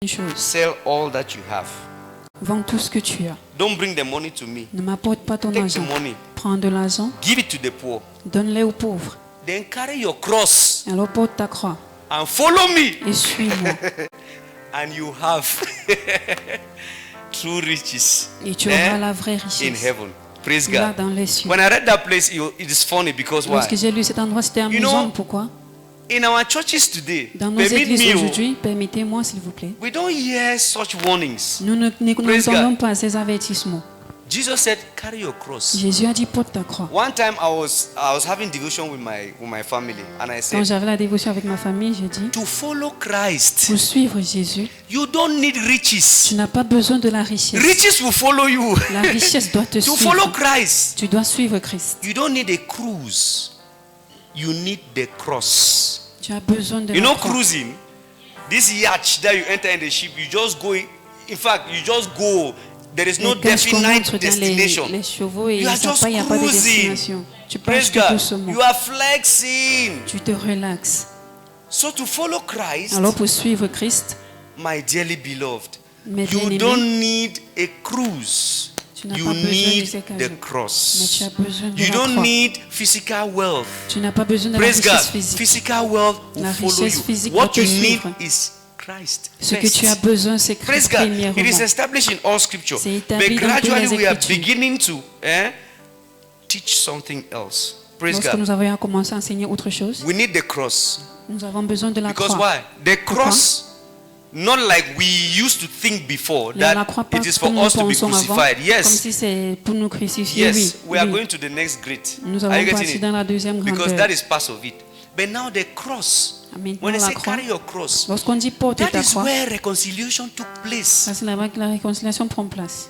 une chose. Sell all that you have. Vends tout ce que tu as. Don't bring the money to me. Ne m'apporte pas ton Take the argent. money. Prends de l'argent, Give it to the poor. donne-le aux pauvres. Then carry your cross Alors porte ta croix and follow me. et suis-moi. And you have true riches Et tu auras eh, la vraie in richesse. heaven. Praise Là God. dans les cieux. When I read that place, it is funny because why? Lorsque j'ai lu cet endroit, c'était You know, amusant. Pourquoi? In our churches today, Dans nos permit églises me, aujourd'hui, permettez-moi s'il vous plaît, we don't hear such warnings. nous Praise n'entendons God. pas ces avertissements. Jesus said, carry your cross. Jésus a dit porte ta croix. One time I was having devotion with my family, and I Quand said, j'avais la dévotion avec ma famille, j'ai dit, to follow Christ, pour suivre Jésus, you don't need riches. tu n'as pas besoin de la richesse. Riches will follow you. La richesse doit te To follow suivre. Christ, Tu dois suivre Christ. you don't need a cruise. You need the cross. Tu as besoin de You la know, croix. cruising, this yacht that you enter in the ship, you just go. In fact, you just go. There is no Et quand je definite rentre dans destination. les chevaux et You are ça just pas, il n'y a pas de cruising. destination. Tu Praise passes tout God. doucement. You are flexing. Tu te relaxes. So to follow Christ, Alors pour suivre Christ, my dearly beloved, mes you bien-aimés, don't need a cruise. tu n'as You pas besoin de need ces the cadeaux. Mais tu cross. as besoin de You la don't croix. need physical wealth. Tu n'as pas besoin de la Praise God. richesse physique. Physical wealth will La follow richesse you. physique What va te you need suivre. is Christ. Ce que first. tu as besoin, c'est Praise Christ God. premièrement. It is established in all scripture. C'est établi But dans toutes gradually les we are Écritures. beginning to teach something else. Praise Lorsque God. nous avons commencé à enseigner autre chose, We need the cross. nous avons besoin de la Because croix. why? The cross, not like we used to think before La that croix, pas it is comme for nous us to be pensons avant, crucified. comme Yes, si c'est pour nous crucifier. yes, we are Oui. going to the next great. Nous Are allons you getting partir it? dans la deuxième Because grandeur. that is part of it. But now the cross, Maintenant, when I la say croix, carry your cross, lorsqu'on dit porte that ta is croix, where reconciliation took place. ça c'est là-bas que la réconciliation prend place.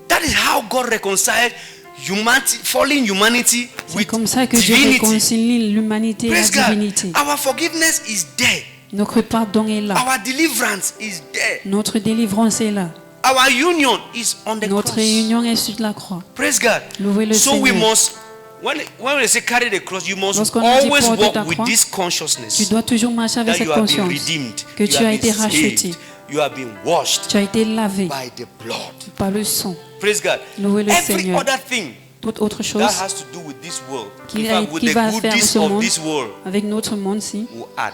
That is how God reconciled humanity, fallen humanity C'est with comme ça que Dieu divinity. réconcilie l'humanité et la Praise God. divinité. Our forgiveness is there. Notre pardon est là. Our deliverance is there. Notre délivrance est là. Our union is on the Notre cross. réunion est sur la croix. Praise God. Louez le So we Seigneur. must, when we say carry the cross, you must Lorsqu'on dit always porte walk ta with croix, this Tu consciousness dois toujours marcher avec that you cette have been conscience redeemed, que you tu have as been été racheté, saved, you have been washed tu as été lavé by the blood. par le sang. Praise God. Louez le Every Seigneur. other thing Toute autre chose that has to do with this world, qui, in fact, with qui the va faire goodies ce of monde, this world, avec notre monde-ci, will add.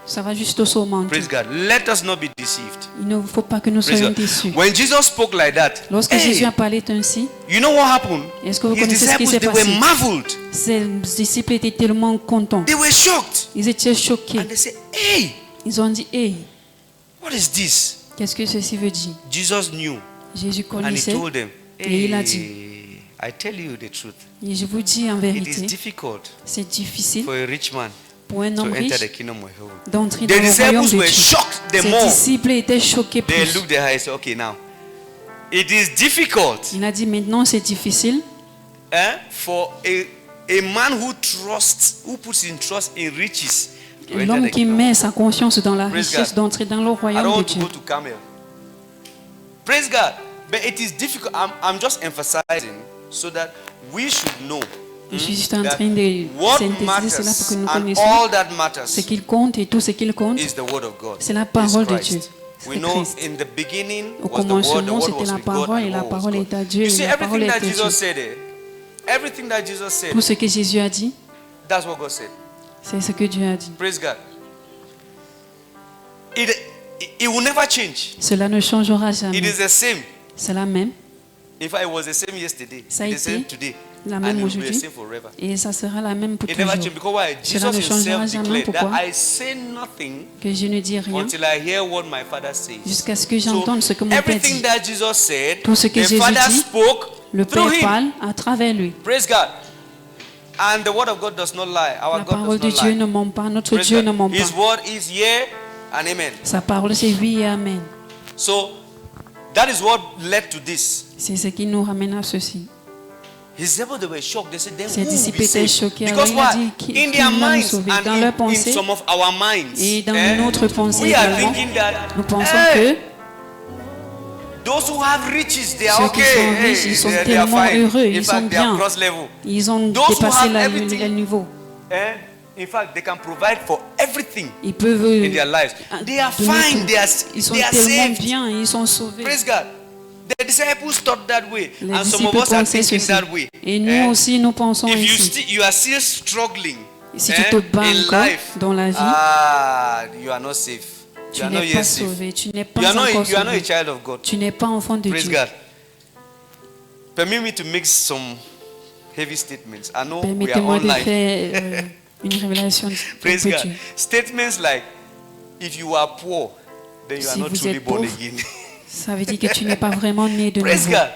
ça va juste au augmenter. Praise God. Let us not be deceived. Il ne faut pas que nous Praise soyons God. déçus. When Jesus spoke like that, Lorsque hey, Jésus a parlé ainsi, you know what happened? est-ce que vous His connaissez ce qui disciples, s'est they passé? were marveled. Ses disciples étaient tellement contents. They were shocked. Ils étaient choqués. And they said, hey, Ils ont dit, hey, what is this? qu'est-ce que ceci veut dire? Jesus knew. Jésus And he connaissait told them, et il a dit, hey, I tell you the truth. et je vous dis en It is vérité, difficult c'est difficile for a rich man pour un to homme riche enter the kingdom of heaven. d'entrer The dans le royaume disciples de were Dieu. shocked the Ses more. disciples étaient choqués They plus. looked at her and said, okay, now, it is difficult Il a dit maintenant c'est difficile for a man who trusts, who puts in trust in riches to enter l'homme the qui kingdom. met sa conscience dans la Praise richesse God. d'entrer dans le I royaume don't de want to Dieu. go to Camel. Praise God. But it is difficult. I'm just emphasizing so that we should know Je suis juste en that train de what synthétiser cela pour que nous matters and connaissions all that ce matters qu'il compte et tout ce qu'il compte. is the word of God. C'est la is parole de Christ. Dieu. We C'est know Christ. in the beginning Au was the word commencement, c'était was la with God, parole and et la the word was parole God. est à Dieu You et see, la parole everything that est à Dieu. Jesus said, everything that Jesus said, Tout ce que Jésus a dit, that's what God said. c'est ce que Dieu a dit. Praise God. It will never change. Cela ne changera It jamais. is the same. C'est la même. In fact, it was the same yesterday. Ça a It's the été same today. la And même it will be the aujourd'hui. same forever. Et ça sera la même pour It never toujours. changes because why? Cela Jesus ne changera himself jamais. declared that Pourquoi? I say nothing Que je ne dis rien until I hear what my Father says. jusqu'à ce que So j'entende ce que mon Père everything dit. that Jesus said, Tout ce que the Jésus Father dit, spoke Le through Père him. parle à travers lui. Praise God. And the word of God does not lie. Our La God parole de does Dieu not ne lie. ment pas. Notre Praise Dieu God. ne ment His pas. word is yea and amen. Sa parole, c'est oui et amen. So that is what led to this. C'est ce qui nous ramène à ceci. His disciples, they were shocked. They said, then Ses who will disciples be étaient saved? choqués. Because Alors il a why? dit, qui In their va nous minds sauver? and Dans leur in pensée some of our minds, et dans notre pensée we are également, thinking that nous pensons hey, que those who have riches, they are ceux okay. qui sont riches, Hey, ils sont they are tellement fine. heureux, In ils sont fact, they are bien. cross level. Ils ont Those who dépassé have everything, le niveau. Eh? In fact, they can provide for everything Ils peuvent in their lives. They are donner fine. tout. Ils sont They are tellement saved. bien, ils sont sauvés. Praise God. The disciples thought that way, Les and some of disciples us are pensaient thinking ceci. that way. Et nous aussi, nous pensons If ainsi. you are still struggling Si tu te bats in encore life, dans la vie, you are not safe. tu You are not n'es yet pas safe. sauvé, tu n'es pas You are not encore a sauvé. child of God. Tu n'es pas enfant de Praise Dieu. God. Permit me to make some heavy statements. I know we are Permettez-moi de online. faire une révélation un Praise peu God. dure. Statements like, if you are poor, then you are Si not vous truly êtes born pauvre, again. Ça veut dire que tu n'es pas vraiment né de Praise nouveau. God.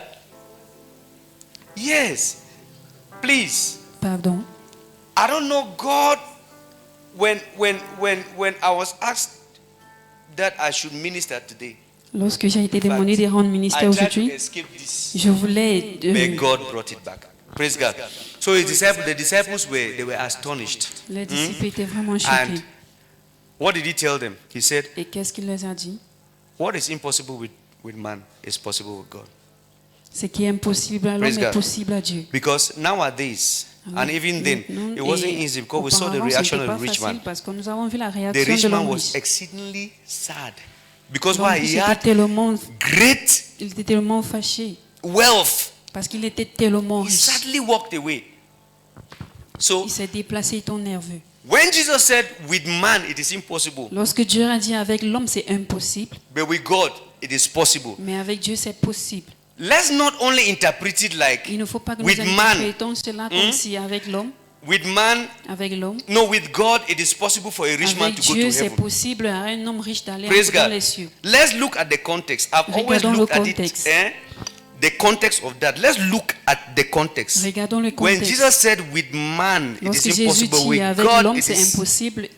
Yes. Please. Pardon. I don't know God. When I was asked that I should minister today, Lorsque j'ai été demandé de rendre I ministère tried to aujourd'hui, escape this, je voulais but God brought it back. Praise God. So the disciples were astonished. les disciples étaient vraiment And choqués. what did he tell them? He said, Et qu'est-ce qu'il leur a dit? "What is impossible with man is possible with God." Ce qui est impossible à Praise l'homme est God. possible à Dieu. Because nowadays, and even then, Maintenant, it wasn't et easy because we saw the auparavant, reaction c'était of pas the rich facile man. parce que nous avons vu la The réaction rich de man l'homme was riche. exceedingly sad because L'homme why? riche He était had tellement, great il était tellement fâché wealth. parce qu'il était tellement He riche. sadly walked away. So Il s'est déplacé, il est nerveux. when Jesus said, "With man it is impossible, Lorsque Dieu a dit avec l'homme c'est impossible, but with God it is possible," mais avec Dieu c'est possible. let's not only interpret it like Il ne faut pas que with nous man, interprétons cela comme si avec l'homme, with man. No, with God it is possible for a rich man avec to go Dieu to c'est heaven. possible à un homme riche d'aller Praise dans God. les cieux. Let's look at the context. I've always Regardons le looked at contexte. it. The context of that. Let's look at the context. Regardons le When contexte. Jesus said, "With man it Lorsque is Jésus impossible," dit with avec God l'homme it c'est is impossible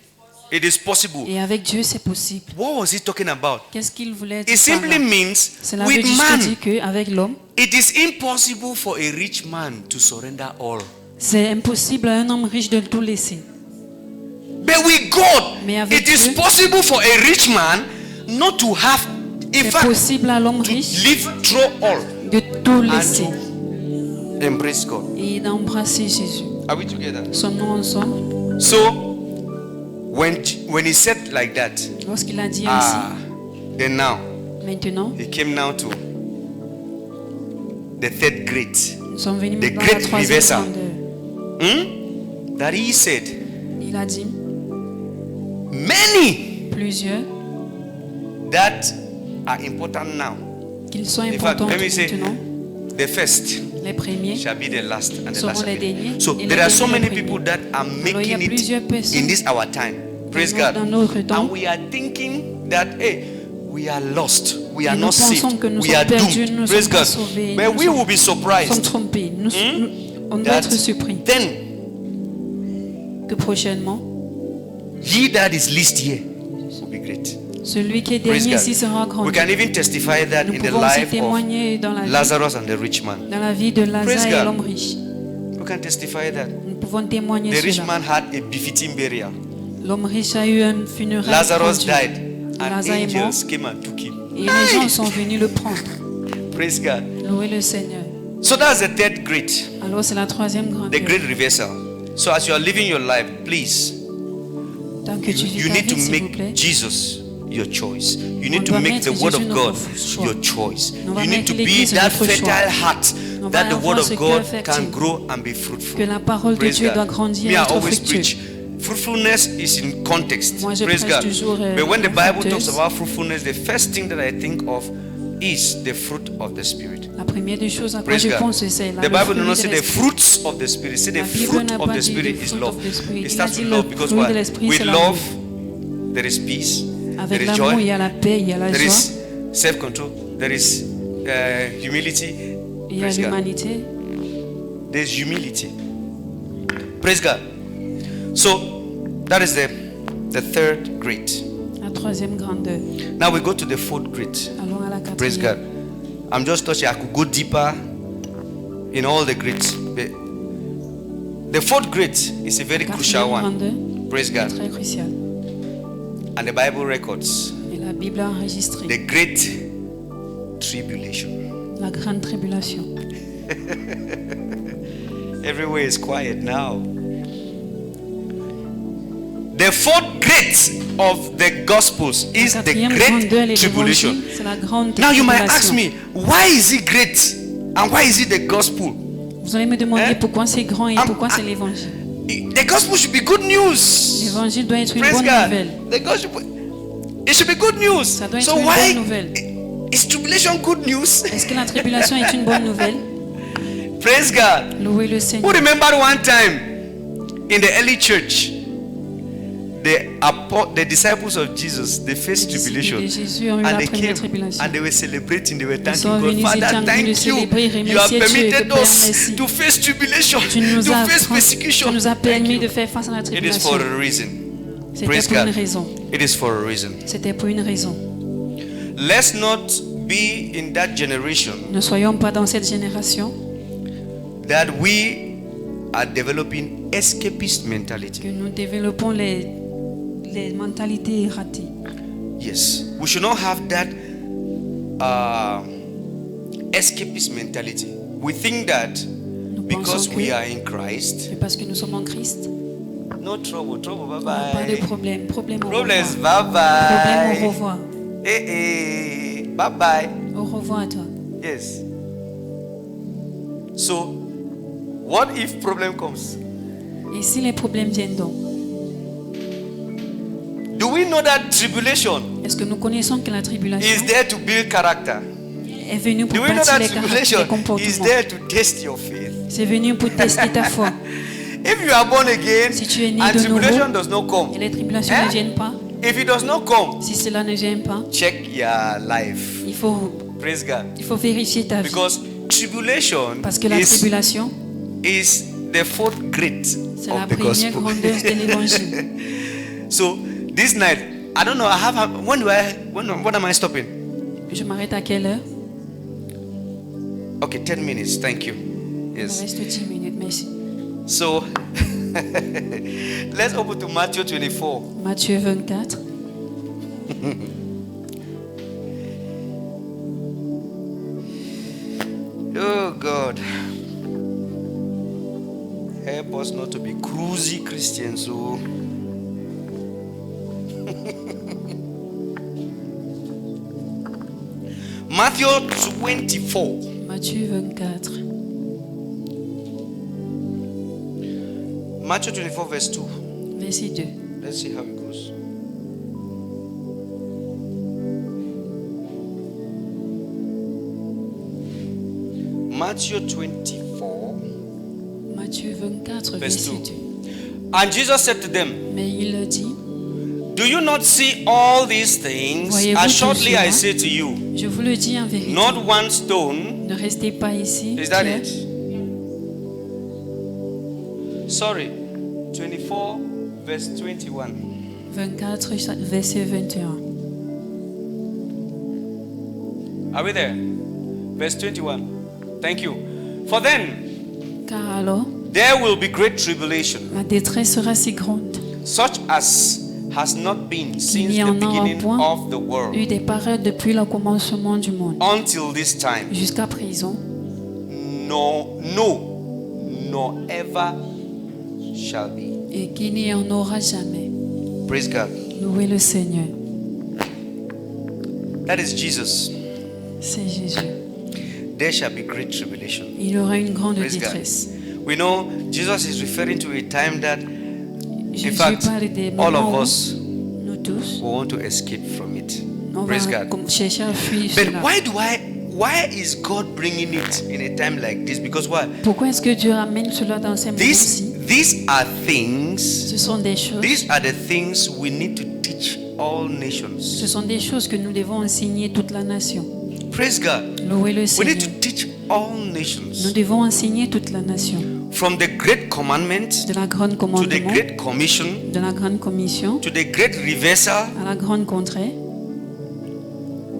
possible. et avec Dieu c'est possible. What was he talking about? Qu'est-ce qu'il voulait It dire par simply là? means Cela veut with juste man dire qu'avec l'homme, it is impossible for a rich man to surrender all. c'est impossible à un homme riche de tout laisser. But with God, Mais avec it is Dieu, possible for a rich man not to have, in c'est fact, possible à l'homme to riche live through all de tout and laisser to embrace God. et d'embrasser Jésus. Are we together? Sommes-nous ensemble? So, when he said like that, Lorsqu'il a dit ainsi, then now maintenant, he came now to the third grade. nous sommes venus The dans la great troisième reversal. grandeur. That he said, Il a dit many plusieurs that are important now. qu'ils sont In fact, importants let me say, maintenant. the first Les premiers shall be the last, and the seront last shall les be. derniers. So et there les are so derniers many les people premiers. that are Alors, il y a making it plusieurs personnes in this our time. Praise God. dans notre temps. And we are thinking that, hey, we are lost. We are Et nous not saved. pensons que nous We are sommes perdus, doomed. nous ne Praise sommes pas God. sauvés. But Nous we sommes- will be Nous sommes surprised trompés. On doit that être surpris then que prochainement, he that is least here will be great. celui qui est Praise dernier God. ici sera grand. We can even testify that Nous in the pouvons aussi life témoigner of dans la vie, Lazarus and the rich man. dans la vie de Praise Lazare et God. l'homme riche. We can testify that. Nous pouvons témoigner The rich cela. man had a befitting burial. L'homme riche a eu un funérail Lazarus grandiose. died, and Lazare est mort angels came and took him. et les gens sont venus le prendre. Praise God. Louez le Seigneur. So that's the third grade, Alors c'est la troisième the grandeur. great reversal. So as you are living your life, please, Tant que tu vis you ta need to vie, s'il vous plaît, make Jesus your choice. You On need to doit make mettre the word Jésus of God notre choix. your choice. On va You need mettre to be l'Église that notre choix. fertile heart On va that the word avoir of ce God cœur fertile. can grow and be fruitful. que la parole de Praise Dieu God. doit grandir Me, et I être always fructueuse. preach. Fruitfulness is in context. Moi, je Praise prêche God. toujours, But when the la Bible talks fructueuse. about fruitfulness, the first thing that I think of is the fruit of the Spirit. La première des choses à quoi Praise je God. pense, c'est The le Bible fruit does not de say the l'esprit. fruits of the Spirit. Say the La Bible fruit n'a of pas the dit Spirit le is fruit love. of the Spirit. It Il a starts dit with le love because fruit de what? l'esprit, With c'est l'amour. love, there is peace, Avec there is l'amour, il joy, y a la paix, il y a la there joie, is self-control, there is humility. il y a Praise God. l'humanité. There's humility. Praise God. So that is the third grade. La troisième grandeur. Now we go to the fourth grade. Allons à la Praise God. quatrième. I'm just touching. I could go deeper in all the grades. But the fourth grade is a very crucial Quatrième one. grandeur, Praise God. très crucial. And the Bible records Et la Bible a enregistré the great tribulation. la grande tribulation. Everywhere is quiet now. The fourth great of the Gospels La is the quatrième grande de great tribulation. l'évangile, c'est la grande Now you might ask tribulation. me, why is it great and why is it the gospel? Vous allez me demander Hein? pourquoi c'est grand et Am- pourquoi ah- c'est l'évangile. The gospel should be good news. L'évangile doit être une Praise bonne God. nouvelle. The gospel, it should be good news. Ça doit être So une why bonne nouvelle. is tribulation good news? Est-ce que la tribulation est une bonne nouvelle? Praise God. Louez le Who Seigneur. remember one time in the early church, the disciples of Jesus, they faced Les disciples tribulation, de Jésus ont eu and la they première came tribulation. and they were celebrating, they were Ils thanking sont God. venus, ils étaient Father, en train de thank you. célébrer, You have remercier Dieu, permitted que Père, us merci. to face tribulation, Tu nous to as, face persecution. tu nous as Thank permis you. de faire face à la It is tribulation. for a reason. C'était Praise pour une God. raison. It is for a reason. C'était pour une raison. Let's not be in that generation Ne soyons pas dans cette génération that we are developing escapist mentality. que nous développons les mentalités erratiques. Yes, we should not have that escapist mentality. We think that Nous because pensons we que are in Christ, c'est parce que nous sommes en Christ, no trouble, bye pas de bye. problème. Problème au Problems, revoir. bye Problème au bye. revoir. Bye bye. Au revoir à toi. Yes. So, what if problem comes? Et si les problèmes viennent donc, Do we know that tribulation est-ce que nous connaissons que la tribulation is there to build character? est venue pour Do we know bâtir that les caractères, tribulation les is comportements? there to test your faith? C'est venu pour tester ta foi. If you are born again Si tu es né and de tribulation nouveau does not et come, les tribulations Hein? ne viennent pas, if it does not come, si cela ne vient pas, check your life. il faut Praise God. vérifier ta vie. Because tribulation Parce que la tribulation, is the fourth great c'est la of the première gospel. grandeuse de l'évangile. So this night, I don't know. When am I stopping? Je m'arrête à quelle heure? Okay, 10 minutes. Thank you. Il me Yes. reste 10 minutes, merci. So let's open to Matthew 24. Matthieu 24. Oh God. Help us not to be cruisy Christians. So Matthew 24. Matthieu 24. Matthew 24 verse 2. Verset 2. Let's see how it goes. Matthew 24 Matthieu 24, verse verset 2. 2. And Jesus said to them, Mais il dit, do you not see all these things? Voyez-vous Assuredly tout cela? I say to you, je vous le dis en vérité, not one stone. ne restez pas ici. Is that pierre. it? Sorry. 24 verse 21. 24, verset 21. Are we there? Verse 21. Thank you. For then Car alors, there will be great tribulation, ma détresse sera si grande. such as has not been since Il n'y the en aura beginning point of the world eu des pareils depuis le commencement du monde. until this time. Jusqu'à présent, No, nor ever shall be. et qu'il n'y en aura jamais. Praise God. Louez le Seigneur. That is Jesus. C'est Jésus. There shall be great tribulation. Il y aura une grande Praise God. détresse. We know Jesus is referring to a time that, Jésus fact, parle des all moments of où us nous tous, we want to escape from it. on Praise va God. chercher à fuir But cela. why is God bringing it in a time like this? Because why? Pourquoi est-ce que Dieu ramène cela dans ces moments-ci? These are things. Ce sont des choses. These are the things we need to teach all nations. Ce sont des choses que nous devons enseigner toute la nation. Praise God. Louez le We Seigneur. need to teach all Nous nations. devons enseigner toute la nation. From the great commandment De la grande to the commandement, great commission de la grande commission, to the great reversal à la grande contrée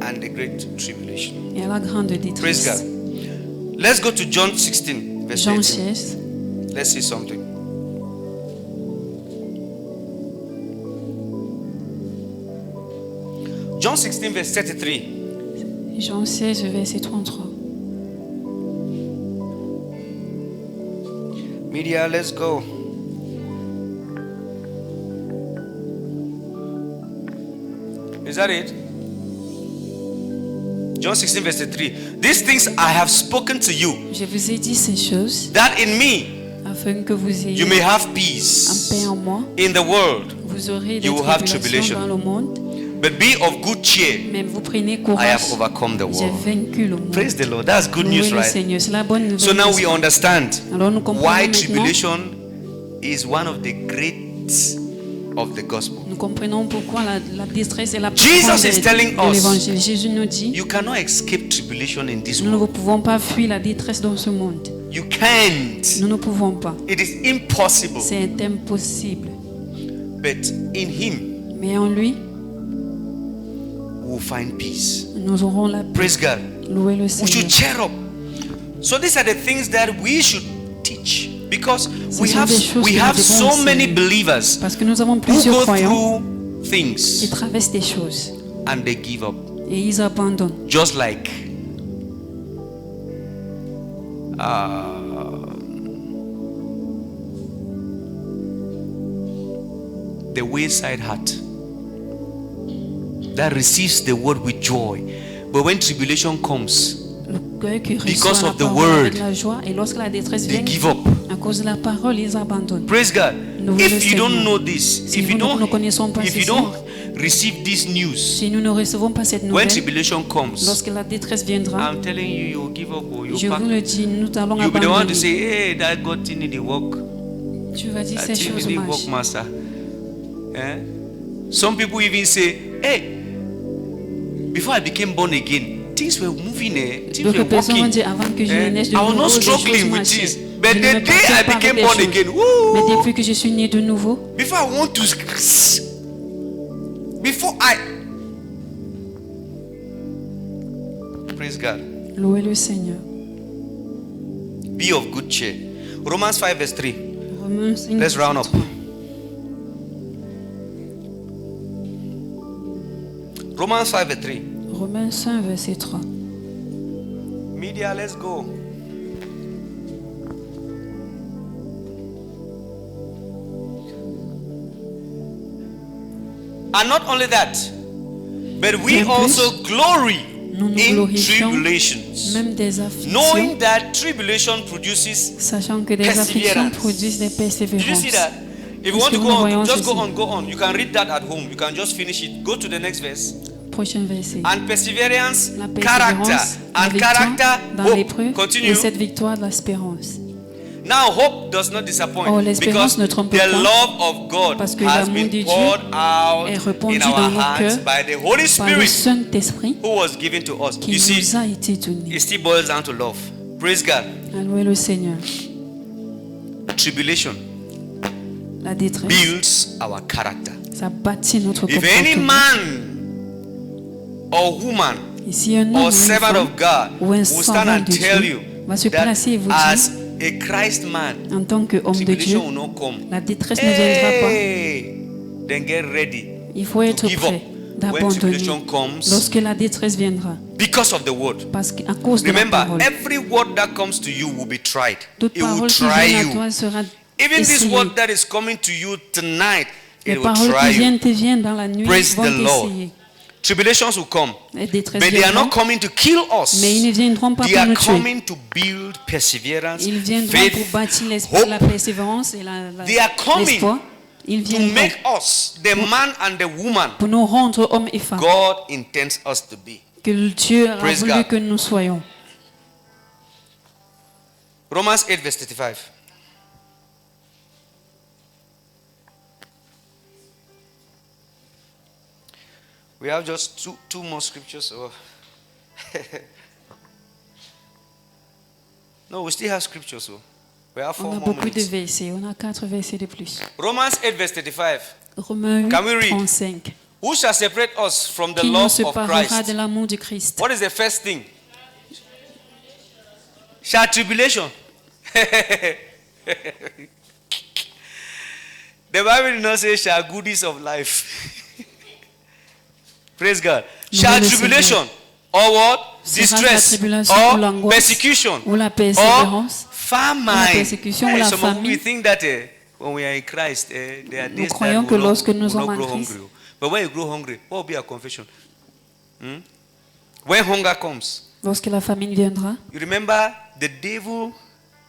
and the great tribulation. et à la grande Praise détresse. God. Let's go to John 16, verse Jean 18. 16, Let's see something. John 16, verse 33. Jean 16, verset 33. Media, let's go. Is that it? John 16 verse 3. These things I have spoken to you, Je vous ai dit ces choses that in me afin que vous ayez you may have en peace. paix en moi. In the world, Vous aurez des you will have tribulations tribulation. dans le monde, but be of good cheer. mais vous prenez I have courage. overcome the J'ai world. vaincu le monde. Praise the Lord. That's good Louez news, le right? Seigneur, c'est la bonne nouvelle. So now we n'est-ce pas? understand Alors nous comprenons why maintenant, tribulation is one of the great of the gospel. nous comprenons pourquoi la détresse est la Jesus profonde is telling de us, l'évangile. Jésus nous dit, You cannot escape tribulation in this nous ne world. pouvons pas fuir la détresse dans ce monde. You can't. Nous ne pouvons pas. It is impossible. C'est impossible. But in Him, Mais en lui, we will find peace. nous aurons la paix. Praise God. Louez le We Seigneur. should cheer up. So these are the things that we should teach, because Ce sont des choses we que have nous devons so many enseigner. believers Parce que nous avons who plusieurs go croyants through qui things traversent des choses and they give up, et ils abandonnent. just like the wayside hut that receives the word with joy, but when tribulation comes, Le cœur qui Because reçoit of la the parole avec word, la joie, et lorsque la détresse they vient, give up. à cause de la parole, ils abandonnent. Praise God. Nous le If you don't Seigneur. know this, Si if you nous ne connaissons pas if you ceci, don't receive this news, si nous ne recevons pas cette when nouvelle, tribulation comes, lorsque la détresse viendra, I'm telling you, you'll give up or je you'll pack. vous le dis, nous allons You'll be the one to abandonner. say, hey, that God thing in the work. Tu vas dire That ces thing choses in the marchent. work, master. Eh? Some people even say, hey, before I became born again, things were moving, things were D'autres personnes vont working. dire avant que je Eh? naisse de I was nouveau, not les choses struggling with marchaient. this. Je But ne the me day passais I pas avec became des born choses. again, Mais woo, depuis que je suis né de nouveau, before I want to, before I, praise God, louez le Seigneur. be of good cheer. Romans 5 verse 3. Romains 5, Let's round up. 3. Romans 5 verse 3. Romains 5, verset 3. Media, let's go. And not only that, but we Bien plus, also glory nous nous in glorifions tribulations, même des afflictions, knowing that tribulation produces. sachant que des afflictions Perseverance. produisent des Did you persévérances. see that? If you Est-ce want que to vous go on, voyons just go ceci? on, go on. You can read that at home. You can just finish it. Go to the next verse. Prochain verset. And perseverance, La character, persévérance, la and victoire character, dans hope. l'épreuve Continue. et cette victoire de l'espérance. Now hope does not disappoint, Oh, l'espérance because ne trompe the point, love of God parce que has l'amour been de Dieu poured out est répandu in our dans nos hearts cœurs by the Holy par le Spirit Saint-Esprit who was given to us. qui You see, nous a été donné. it still boils down to love. Praise God. Louez le Seigneur. Tribulation La détresse, builds our character. ça bâtit notre If any comportement. man or woman Et si un homme ou or une servant femme of God ou un will stand servant and de tell Dieu you va se that placer et vous dire, as a Christ man, en tant qu'homme de Dieu, tribulation will not come. la détresse ne viendra pas. Hey, then get ready Il faut être give prêt up when d'abandonner tribulation comes lorsque la détresse viendra. because of the word. Parce qu'à cause de la Remember, parole, every word that comes to you will be tried. toute It will parole qui try vient à you. toi sera Even this essayée. word that is coming to you tonight, Les it will paroles try qui you. te viennent dans la nuit Praise vont the Lord. t'essayer. Tribulations will come, Les détresses but they are viendront, not coming to kill us. mais ils ne viendront pas They pour are nous tuer. coming to build perseverance, Ils viendront faith, pour bâtir hope, la persévérance et They are coming l'espoir. Ils to viendront make us the man and the woman pour nous rendre hommes et femmes God intends us to be. que Dieu a Praise voulu God. que nous soyons. Romans 8 verse 35. We have just two more scriptures. No, we still have scriptures. So we have 4 On a more beaucoup de minutes. versets, on a 4 versets de plus. Romans 8 verse 35. Romains Can we 8, read? 35. Who shall separate us from the Qui nous love of séparera Christ? de l'amour de Christ? What is the first thing? Shall tribulation? The Bible did not say shall goodies of life. Praise God. Shall le tribulation or what? Sera la Distress tribulation ou or l'angoisse persecution ou la or persévérance, famine. persécution ou la Some of we famine. think that when we are in Christ, there are Nous days that croyons we que will not, lorsque nous we will sommes not en grow Christ, hungry. But when you grow hungry, what will be our confession? When hunger comes, Lorsque la famine viendra, you remember the devil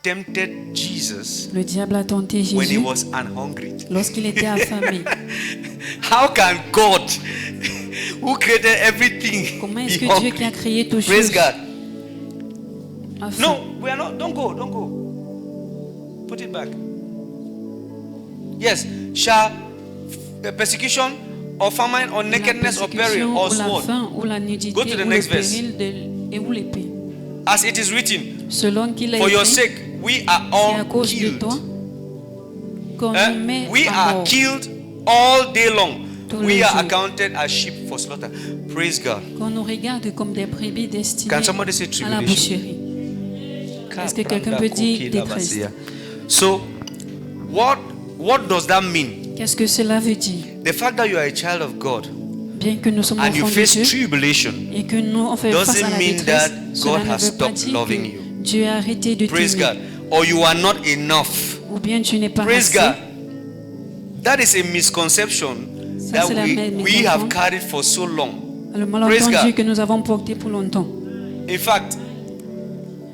tempted Jesus le diable a tenté when he Jésus was unhungry. lorsqu'il était affamé. How can God, who created everything, Comment be est-ce que Dieu qui a hungry? créé toutes Praise choses God. a faim? No, we are not. Don't go. Put it back. Yes, shall persecution or famine or La nakedness or peril persécution or ou la sword, faim ou la nudité Go to the ou le next verse. péril et ou l'épée. as it is written, Selon qu'il a for your écrit, sake we are c'est à all cause de killed. toi qu'on nous met We à are mort. killed all day long. Tous We les are jours. accounted as sheep for slaughter. Praise God. Qu'on nous regarde comme des brebis destinées Can somebody say à la tribulation? boucherie. Est-ce que quelqu'un peut dire détresse? So, what does that mean? Qu'est-ce que cela veut dire? The fact that you are a child of God Bien que nous sommes and you enfants de face Dieu tribulation et que nous on fait face à doesn't la mean détresse, that cela God ne has veut pas stopped dire loving que you. Dieu a arrêté de Praise t'aimer. God. Or you are not enough. Ou bien tu n'es pas Praise assez. God. That is a misconception Ça, that c'est la we méconnaissance. have carried for so long. Le Praise malentendu God. que nous avons porté pour longtemps. In fact,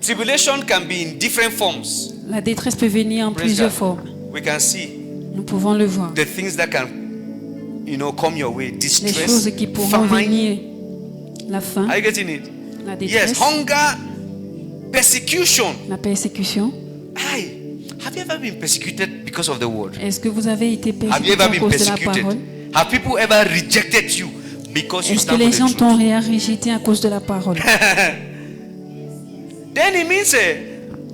tribulation can be in different forms. La détresse peut venir en Praise plusieurs God. formes. We can see Nous pouvons le voir. the things that can, come your way. Les Distress, choses qui pourront famine. venir. La faim, Are you getting it? la Yes, détresse, hunger, persecution. la persécution. Have you ever been persecuted because of the word? Est-ce que vous avez été Have you persécuté ever à been cause de la persecuted? parole? Have people ever rejected you because you Est-ce que stand les for gens the truth? t'ont rejeté à cause de la parole? Then it means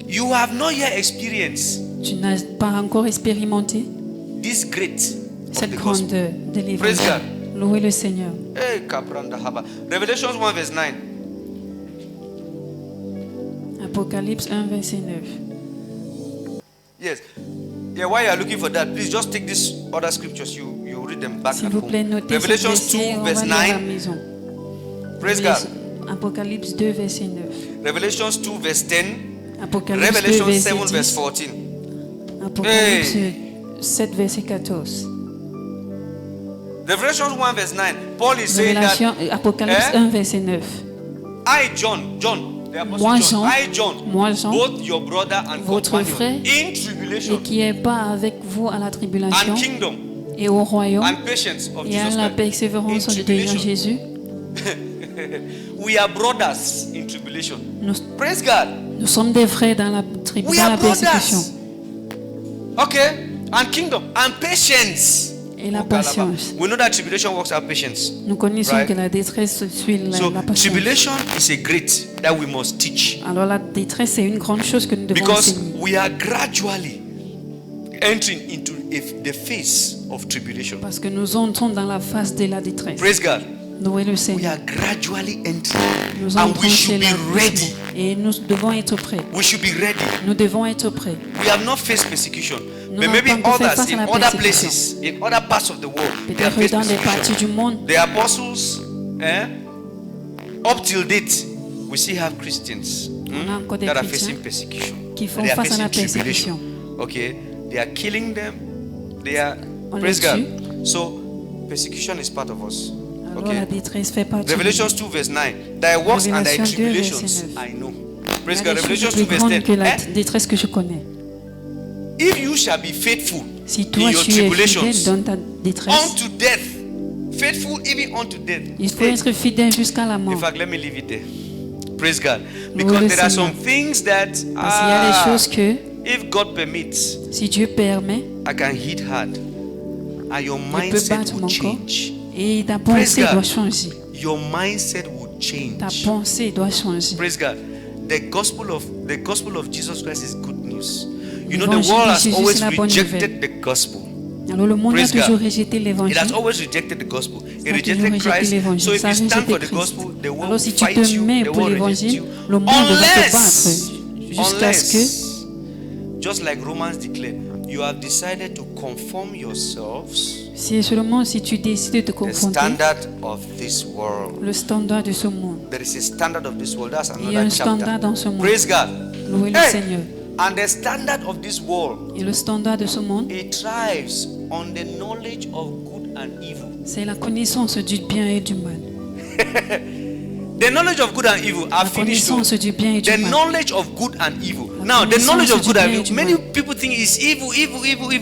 you have not yet experienced Tu n'as pas encore expérimenté this great of cette the grande gospel. de Praise l'évangile. God. Louez le Seigneur. Hey, Kapranda Haba. Revelation 1 verse 9. Apocalypse 1, verset 9. Yes. Yeah, while you are looking for that, please just take these other scriptures. You read them back S'il at vous home. plaît, notez ce Revelation verset, 2 on verse va lire à la 9. maison. Praise God. Apocalypse 2, verset 9. Revelations 2 verse 10. Apocalypse 2, Revelation verset 7 verse 10. 14. Apocalypse 7, verset 14. Revelation 1 verse 9. Paul is saying that Révélation, Apocalypse 1, verset 9. I, John, the apostle Moi, John, Jean, I, John, moi, Jean, both your brother and votre companion frère, in et tribulation qui est pas avec vous à la tribulation and kingdom et au royaume and patience of et à Jesus la Christ. persévérance In du Seigneur tribulation. Jésus. We are brothers in tribulation. Nous, Praise God. nous sommes des frères dans la, We dans are la persécution brothers. Okay. And kingdom and patience. et la Oh, Kalaba. patience. We know that tribulation works out patience. Nous connaissons Right. que la détresse suit So la patience. tribulation is a great that we must teach. Alors la détresse, c'est une grande chose que nous devons Because enseigner. we are gradually entering into the phase of tribulation. Parce que nous entrons dans la phase de la détresse. Praise God. Louez le We Seigneur. are gradually entering. Nous And entrons we should chez be la ready. et nous devons être prêts. We should be ready. Nous devons être prêts. We have not faced persecution. Nous But n'avons maybe pas encore fait others face à in la other persécution. places, in other parts of the world, they have Peut-être faced dans des parties persecution. du monde, The apostles, up till date, we still have Christians on a encore des that are chrétiens facing persecution. qui font They are face à la facing persécution. tribulation. Okay, they are killing them. They are On praise les God. So persecution is part of us. alors la Okay. détresse fait partie de Revelations 2 verse 9. Thy works and thy Révélation 2, verset tribulations 9. I know. Il Praise y a God. des Revelations choses 2 plus verse grandes 10. que la détresse que je connais. If you shall be faithful Si in toi your tu es fidèle tribulations dans ta détresse, unto death, faithful even unto death. il faut être fidèle jusqu'à la In mort. fact, let me leave it there. Praise God. Louez Because le there are Seigneur. some things that Parce qu'il y a des choses que, if God permits, si Dieu permet, I can hit hard. And your il peut mindset battre will mon corps change. et ta Praise pensée God. doit changer. Your mindset will Ta change. pensée doit changer. Praise God. The gospel of Jesus Christ is good news. You know, the L'évangile world de has Jésus, always c'est la bonne rejected the gospel. Alors le monde a Praise God. toujours rejeté It l'évangile. has always rejected the gospel. It Ça a toujours rejected rejeté Christ. l'évangile. So if Ça a you stand rejeté for the Christ. gospel, the world Alors will si tu fight te you. mets The pour world will reject l'évangile, you. le monde va te Unless, battre jusqu'à ce que, just like Romans declare, you have decided to conform yourselves c'est seulement si tu décides de te the confronter standard of this world. le standard de ce monde. There is a standard of this world. That's Il y a un another standard chapter. dans ce monde. Praise God. Louez le Hey! Seigneur. And the standard of this world, Et le standard de ce monde, it thrives on the knowledge of good and evil. C'est la connaissance du bien et du mal. The knowledge of good and evil. La I've finished. connaissance du bien et du The mal. knowledge of good and evil. La Now, the knowledge of connaissance good du and bien et evil. du Many mal. people think it's evil.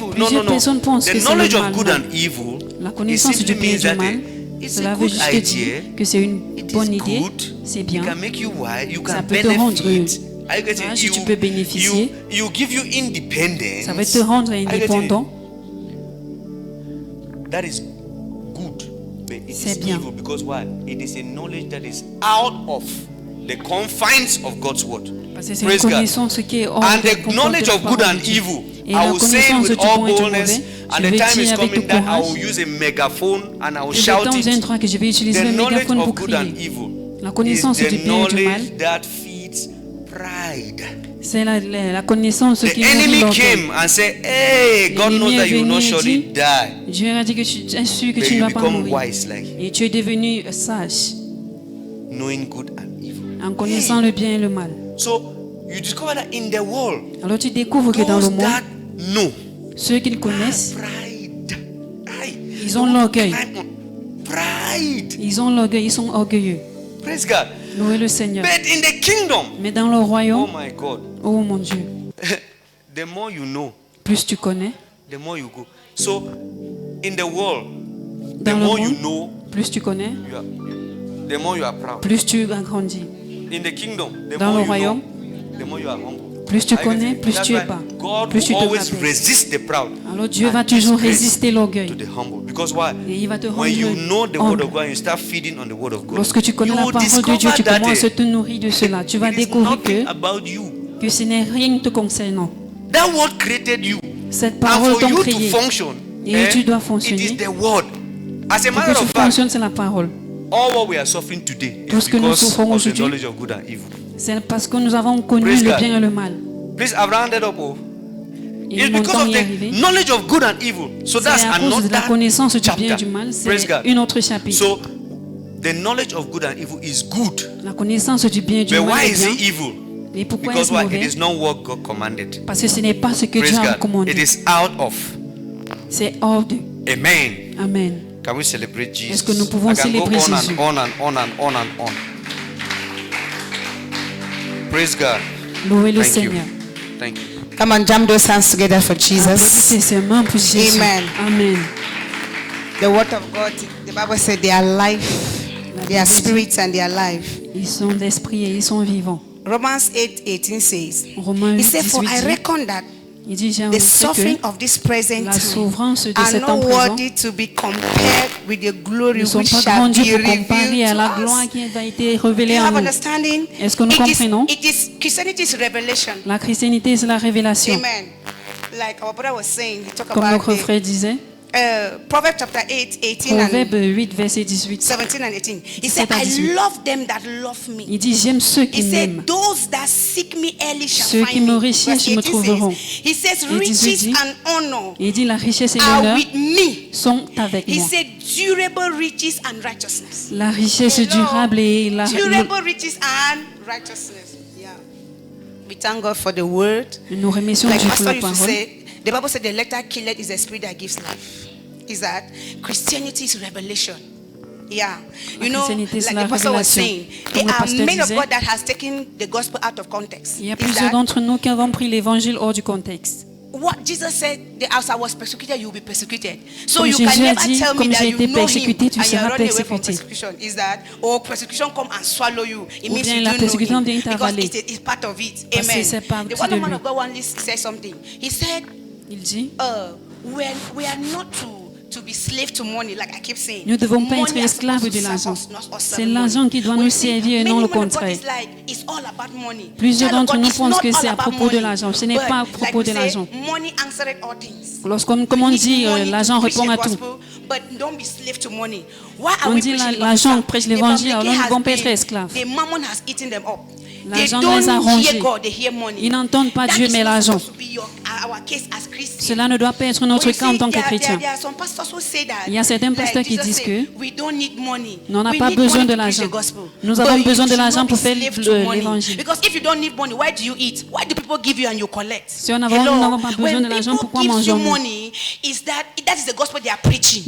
No, Plusieurs personnes pensent The que c'est knowledge le of mal, good mal. and evil. La It connaissance du simply bien et means du that mal, it's a cela veut good juste idea. dire que c'est une It bonne is idée, good. c'est It bien, can make you wise. You ça can peut te rendre benefit. Are you getting sage, it? tu peux bénéficier. You give you independence. ça va te rendre Are you getting it? indépendant. That is good, but it C'est is bien. evil because why? It is a knowledge that is out of the confines of God's word. Parce que c'est une Praise God. connaissance qui est hors And des the confins knowledge de la of good parole and de Dieu. evil, Et I la will say connaissance with du all bon et du boldness, mauvais, and je the vais time is dire avec coming that I courage. will use a megaphone and I will Le shout temps it. viendra que je vais utiliser The le knowledge mégaphone of pour good and crier. evil La is connaissance the du bien et du mal, knowledge that feeds pride. c'est la connaissance The qui nourrit enemy l'orgueil. came and said, hey, God knows L'ennemi that est you will not venu et surely dit, die. Dieu a dit que tu es sûr que But tu ne you vas pas become mourir. wise like Et tu es devenu sage knowing good and evil. en connaissant le bien et le mal. So you discover that in the world, Alors tu découvres que dans le those monde, that know ceux qui le connaissent, pride. Aye. ils ont l'orgueil. Pride. Ils ont l'orgueil, ils sont orgueilleux. Praise God. Louez le Seigneur. But in the kingdom, Mais dans le oh royaume, my God, oh mon Dieu, the more you know, plus tu connais, the more you go. So in the world, the dans le more you monde, know, plus tu connais, the more you are proud. plus tu agrandis. In the kingdom, the Dans more le you royaume, know, the more you are humble. plus tu Are you connais, getting it? plus That's tu es why bas. God Plus tu will te always rabaisses. resist the proud. Alors Dieu and va gives toujours grace résister l'orgueil. to the humble. Because why? Et il va te When you know rendre the word humble. of God and you start feeding on the word of God, Lorsque tu connais you la will parole de Dieu, discover tu that commences à te nourrir de cela. Tu vas it is découvrir nothing about you. que ce n'est rien te concernant. That word created you. Cette And parole for t'a you to créé. function, Et tu dois it fonctionner. is the word. As a Pour matter que tu of fact, fonctionnes, c'est la parole. all what we are suffering today Tout is ce que nous because souffrons of the aujourd'hui, knowledge of good and evil. c'est parce que nous avons connu Praise le God. bien et le mal. Please, I've rounded up. Oh. Et It's mon because temps of y est arrivé. the knowledge of good and evil. So C'est that's à cause de la another connaissance du bien et chapter. du mal. Praise C'est God. une autre chapitre. So the knowledge of good and evil is good. La connaissance du bien et du But mal why est is it bien. evil? Et pourquoi Because est-ce why? It mauvais? is not what God commanded. Parce que ce n'est pas ce que Praise Dieu a God. It commandé. is out of. C'est hors de. Amen. Amen. Can we celebrate Jesus? Est-ce que nous pouvons I can go célébrer on Jésus? and on and on and on and on. Praise God. Louez le Thank you. Seigneur. Thank you. Come on, jam those hands together for Jesus. Applaudissez ses mains pour Jésus. Amen. Amen. The word of God, the Bible said they are life, they are spirits and they are life. Ils sont d'esprit et ils sont vivants. Romans 8:18 says, Romains he 8, said, for 18 I dit, reckon that il dit, j'ai the remarqué suffering que of this present la time souffrance de are cet temps not présent worthy to be compared with the glory ne sont which pas shall grandis be pour comparer revealed à la to gloire us. qui va être Do révélée you en have nous. understanding? Est-ce que nous comprenons? It is Christianity is revelation. La chrétienté, c'est la révélation. Amen. Like our brother was saying, he talked Comme about notre the, frère disait, Proverbs chapter 8, 18 Proverbe and 8, verset 18. 17 and 18. He 17 said, à I 18. love them that love me. Il dit, j'aime ceux qui He m'aiment. said, those that seek me early shall Ceux qui find me me. recherchent Verse me 18 trouveront. says, he says, Et 18 riches dit, and honor Il dit, la richesse et are l'honneur with me. sont avec He moi. said, durable riches and righteousness. La richesse Hello. durable et la Durable riches and righteousness. Yeah. We thank God for the word. Nous remercions Like Dieu pour Pastor la used to parole. say, the Bible said the letter killed is the spirit that gives life. Is that Christianity is revelation. Yeah. You know, Christianité, c'est like la the pastor was révélation. saying, Comme there le are pasteur many of disait, God that has taken the gospel out of context. Il y a Is plusieurs that d'entre nous qui avons pris l'évangile hors du contexte. what Jesus said, the as I was persecuted, you will be persecuted. So Comme you Jésus can a never dit, tell me comme that j'ai you été know him persécuté, tu and you're seras running away from persécuté. persecution. Is that, or persecution come and swallow you. It Ou means bien you la don't know persécution him. vient Because t'avaler. it's part of it. Parce que Amen. c'est partie The one de man lui. of God once said something. He said, Il dit, when we are not to be slave to money, like I keep saying. nous ne devons pas Money être is esclaves supposed de to l'argent. serve us, not us C'est serving l'argent money. qui doit But nous you see, servir et many non le men of God contraire. is like, it's all about money. Plusieurs Child of d'entre God, nous it's pensent not que c'est all à about propos de money. l'argent. Ce n'est But pas à like propos we de say, l'argent. money answered all things. Comme on We dit, need money l'argent to preach répond the à tout. gospel, but don't be slave to money. Why are On we dit preaching the l'argent gospel? prêche The l'évangile, public alors nous ne has devons pas être been- esclaves. The mammon has eaten them up. They L'argent don't les a hear rongés. God, they hear money. Ils n'entendent pas That Dieu, is mais not l'argent. supposed to be our case as Christians. Cela ne doit pas être notre But you cas en see, tant que there chrétien. are some pastors who say that, Il y a certains like pasteurs qui Jesus disent said, que we don't need money. on n'a We pas need besoin money de to preach l'argent. the gospel. Nous But avons you besoin de should l'argent not pour be faire slave to money. l'évangile. Because if you don't need money, why do you eat? Why do people give you and you collect? Si nous Hello? n'avons pas besoin When de l'argent, people pourquoi give you mangeons-nous? money, that is the gospel they are preaching.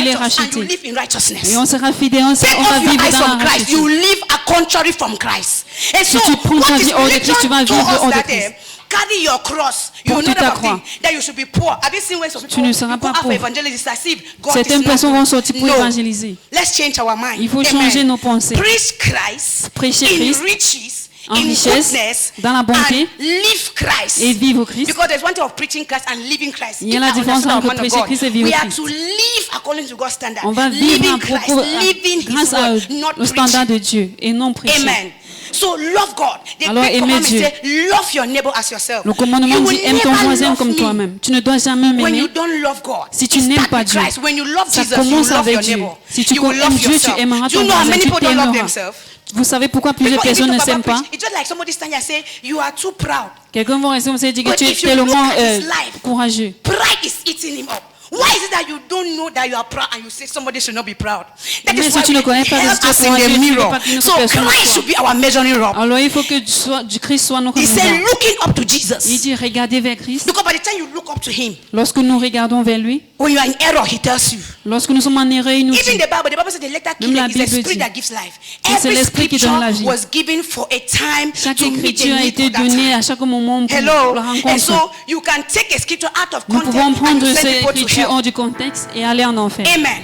il est righteous and you racheté. live in righteousness. Et on sera fidèle, on Take va off your vivre eyes dans from la Christ. You racheté. live a contrary from Christ. And Si so, tu prends what ta is vie hors de religion Christ, tu vas told vivre us hors de that Christ. carry your cross. You Porte will ta never croix. think that you should be poor. Have you seen when some people ne seras pas go out for pauvre. evangelism? It's as if God Certaines is not personnes good. vont sortir pour No. évangéliser. Let's change our mind. Il faut Amen. changer nos pensées. Preach Christ Prêcher in Christ riches en in richesse, goodness, dans la bonté, and live Christ. et vivre Christ. Because there's one thing of preaching Christ and living Christ. Il y a If la I différence understand entre our man of prêcher God, Christ et vivre we are Christ. to live according to God's standard. On va vivre Living à Christ, propos, living His grâce word, not au standard preaching. de Dieu et non prêcher. Amen. So love God. The Alors, great aimer commandment Dieu. say, love your neighbor as yourself. Le commandement You dit will aime ton never voisin love comme me toi-même. Tu ne dois jamais when you m'aimer don't love God. si tu It n'aimes starts pas with Dieu. Christ. When you love Ça Jesus, you commence love avec your Dieu. neighbor. Si tu You will aimes love Dieu, tu yourself. aimeras Do you ton know how voisin, many tu people don't love t'aimeras. themselves? Vous savez pourquoi plusieurs People, if you personnes ne talk about s'aiment pas? preaching, it's just like somebody standing and say, you are too proud. Quelqu'un va rester et dire que But tu es if you tellement look at his life, courageux. Pride is eating him up. Why is it that you don't know that you are proud and you say somebody should not be proud? That Mais is si why tu ne we connais pas help que us tu es in courageux, the tu ne veux mirror. pas qu'une autre So personne le Christ soit. should be our measuring rod. Alors il faut que Christ soit notre He said, modèle. looking up to Il Jesus. dit regardez vers Christ. Because by the time you look up to him, Lorsque nous regardons vers lui, when you are in error, he tells you. lorsque nous sommes en erreur, il nous Even dit. the Bible says the letter Même la killer is the Bible spirit dit that gives life. c'est Every l'esprit qui donne la vie. scripture was given for a time Chaque to meet the écriture a need été of that donnée time. à chaque moment pour Hello. la And rencontre. so you can take a scripture out of Nous context pouvons and prendre you send ces people to écritures hell. hors du contexte et aller en enfer. Amen.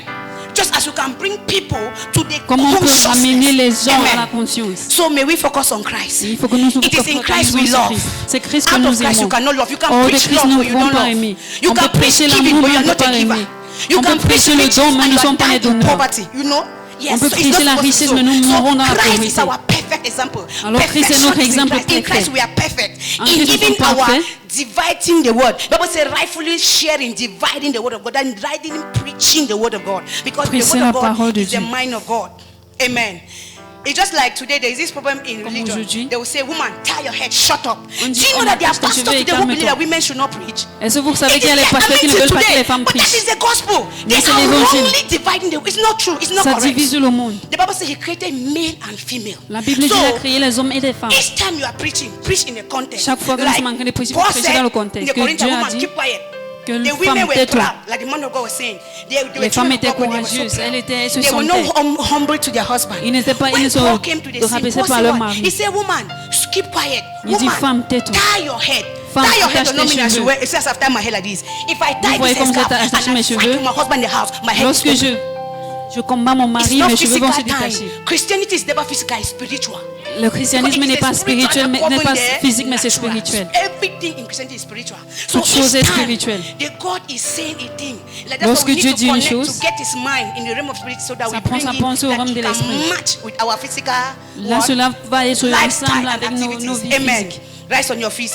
Just as you can bring people to the Comment on peut ramener les consciousness. gens à la Amen. conscience? So may we focus on Christ. Il faut que nous nous It is in Christ we focalisions sur love. Christ. C'est Christ que Out of nous Christ you aimons. cannot love. You can Hors de preach Christ, love nous but ne you pouvons don't pas love. aimer. You On can peut preach prêcher giving l'amour, but mais you on are ne not peut a pas giver. aimer. You On can peut preach prêcher le riches don, mais and nous ne you sommes pas are les dying in donneurs. poverty. You know? Yes, On peut so it's prêcher not la supposed richesse, to. mais nous mourons dans la Christ is pauvreté. our perfect example. Alors, Christ est notre Perfection is in exemple Christ. In parfait. Christ we are perfect. En In Christ, nous giving sommes our parfaits. dividing the word. Bible says rightfully sharing, dividing the word of God, and dividing preaching the word of God. Because the Prêcher word la of God parole de is the Dieu. mind of God. Amen. It's just like today there is this problem in Comme religion. aujourd'hui. They will say, woman, tie your head, shut up. Do On dit, you know oh, that there are attache tes pastors cheveux et today who believe calme-toi. that women should not preach? Est-ce que vous savez It qu'il y a is les the pasteurs qui ne veulent anointing pas que les today, femmes but that prêchent? is the gospel. Mais They c'est are l'évangile. wrongly dividing the. It's not true. It's not Ça correct. divise le monde. The Bible says He created male and female. La Bible dit So, qu'il a créé les hommes et les femmes. each time you are preaching, preach in a context. Chaque fois que nous sommes en train de prêcher, Paul prêchez said dans le contexte. in the Que Corinthians, Dieu a woman, dit keep quiet. que The les women femmes were tais-toi. proud, like the man of God was saying. They Les femmes children étaient of God, they were so courageuses. proud. Elles se They were sentaient. not humble to their husband. Ils n'étaient pas, ils When ne se Paul came to the scene, rabaissaient Paul pas à said leur what? mari. He said, woman, keep quiet. Il dit, Woman, femme, tais-toi. tie your head. Femme, Tie your head attache does not tes mean I should cheveux. wear. It says I've tied my hair like this. If I tie Vous voyez this comme scarf j'ai attaché and mes I fight cheveux. with my husband in the house, my head Lorsque is open. je combats mon It's mari, not mes cheveux vont se physical time. détacher. Christianity is never physical, it's spiritual. Le christianisme Because it n'est is pas a spiritual spirituel, mais n'est pas there, physique, mais c'est natural. spirituel. Everything in Christianity is spiritual. So Toute chose each est time spirituelle. the God is saying a thing. Like that's Lorsque why we Dieu need dit to une connect chose, to get His mind in the realm of spirit, so that ça we prend bring sa in pensée au that realm it de can l'esprit. match with our physical Là, what? cela va être lifestyle ensemble and avec nos activities. vies Amen. physiques. Rise on your feet.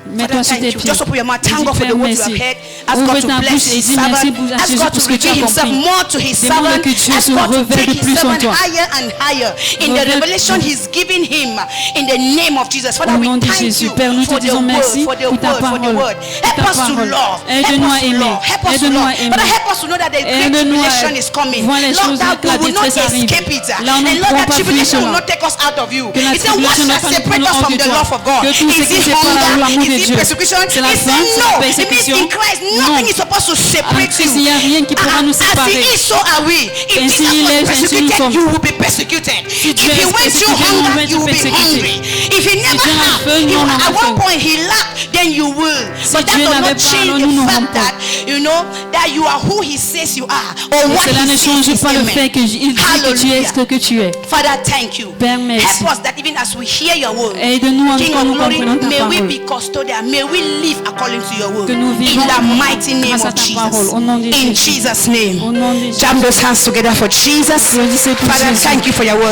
Mets-toi Father, sur thank tes you. pieds. Just open your mouth. Et Thank dis, God for Père, the word you merci. have heard. Ask Ouvre God to ta bless bouche et His dis merci servant. à Ask Jésus God pour to ce que tu reveal as Himself compris. more to His Demande servant. que Dieu Ask se God to révèle take de His plus en servant toi. higher and higher in the Révèle- revelation He's giving him in the name of Jesus. Father, Au we nom de thank Jésus, you Père, nous te for the disons word, merci for the pour ta word, for the parole. word. Pour Help ta us to parole. love. Aide-nous à aimer. Help us to Aide-nous love. à aimer. Father, help us to know that the great Aide-nous à tribulation is coming. voir les Lord, choses that que la we will not détresse arrive. escape it. Là, on ne And Lord, pourra that pas fuir tribulation will cela. not take us out of you. Que la He said, what tribulation ne shall va pas nous separate prendre us hors from de the toi. love of God? Que tout ce Is qui it sépare hunger? l'amour de Is it Dieu. persecution? C'est la He faim, said c'est no. la It means persécution. in Christ, Non. nothing is supposed to En separate Christ, you. il n'y a rien qui pourra nous As he séparer. is, so are we. If Ainsi Jesus il est, was ainsi nous persecuted, sommes. you will be persecuted. Si If Dieu he est went through persécuté, nous hunger, allons you will être be persécutés. hungry. If he never Dieu n'a had, faim, nous on at aura one faim. point he lacked, then you will. But that Dieu does n'avait not pas, change alors the nous n'aurons fact pas. that, you know, that you are who he says you are. Or what Cela he ne says change is. pas le Amen. fait qu'il dit que tu es ce que tu es. Father, thank you. Père, merci. Help us that even as we hear your word, Aide-nous King quand of nous glory, comprenons ta may we parole. be custodial. May we live according to your word. Que nous In vivons the mighty name grâce à of ta Jesus. parole. Au nom de In Jésus. Jesus' name. Au nom de Jésus. Jam those hands together for Jesus. Applaudissez pour Father, Jésus. thank you for your word.